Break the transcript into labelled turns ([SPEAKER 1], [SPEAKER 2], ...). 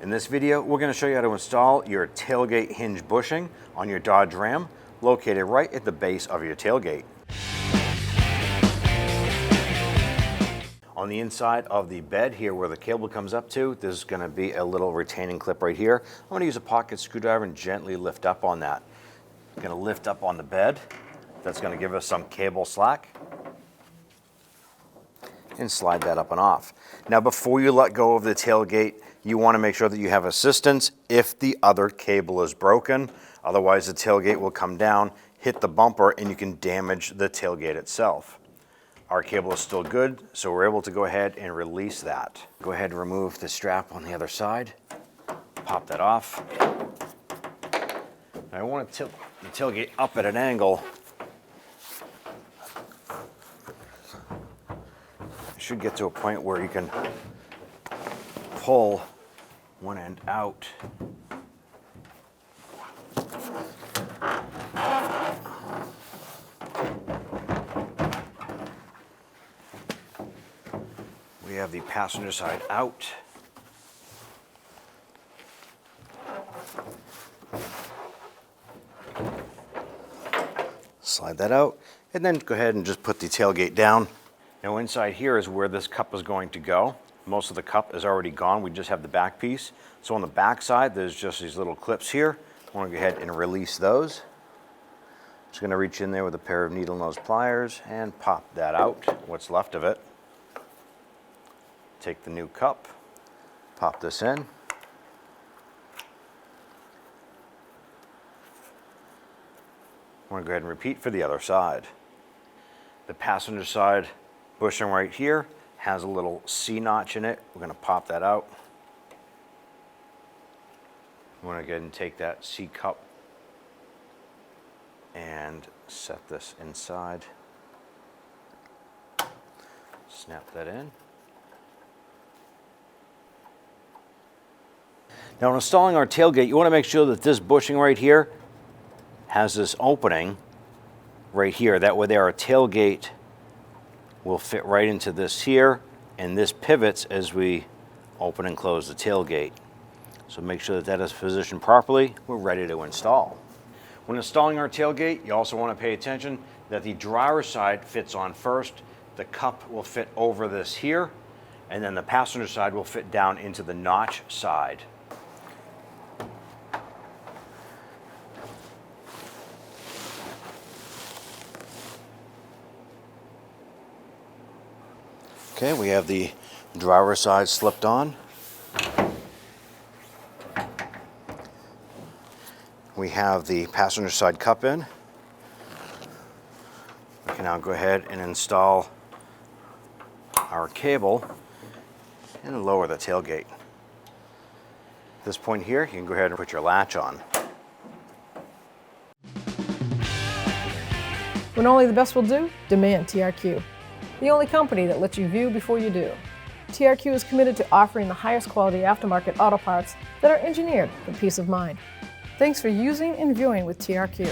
[SPEAKER 1] In this video, we're going to show you how to install your tailgate hinge bushing on your Dodge Ram, located right at the base of your tailgate. On the inside of the bed here where the cable comes up to, there's going to be a little retaining clip right here. I'm going to use a pocket screwdriver and gently lift up on that. I'm going to lift up on the bed. That's going to give us some cable slack. And slide that up and off. Now before you let go of the tailgate, you want to make sure that you have assistance if the other cable is broken. Otherwise the tailgate will come down, hit the bumper, and you can damage the tailgate itself. Our cable is still good, so we're able to go ahead and release that. Go ahead and remove the strap on the other side. Pop that off. I want to tilt the tailgate up at an angle. Should get to a point where you can pull one end out. We have the passenger side out. Slide that out, and then go ahead and just put the tailgate down. Now inside here is where this cup is going to go. Most of the cup is already gone. We just have the back piece. So on the back side, there's just these little clips here. I want to go ahead and release those. Just going to reach in there with a pair of needle nose pliers and pop that out, what's left of it. Take the new cup, pop this in. I want to go ahead and repeat for the other side. The passenger side bushing right here has a little C notch in it. We're going to pop that out. I'm going to go ahead and take that C cup and set this inside. Snap that in. Now when installing our tailgate, you want to make sure that this bushing right here has this opening right here. That way our tailgate will fit right into this here, and this pivots as we open and close the tailgate. So make sure that that is positioned properly. We're ready to install. When installing our tailgate, you also want to pay attention that the driver's side fits on first. The cup will fit over this here, and then the passenger side will fit down into the notch side. Okay, we have the driver's side slipped on. We have the passenger side cup in. We can now go ahead and install our cable and lower the tailgate. At this point here, you can go ahead and put your latch on.
[SPEAKER 2] When only the best will do, demand TRQ. The only company that lets you view before you do. TRQ is committed to offering the highest quality aftermarket auto parts that are engineered for peace of mind. Thanks for using and viewing with TRQ.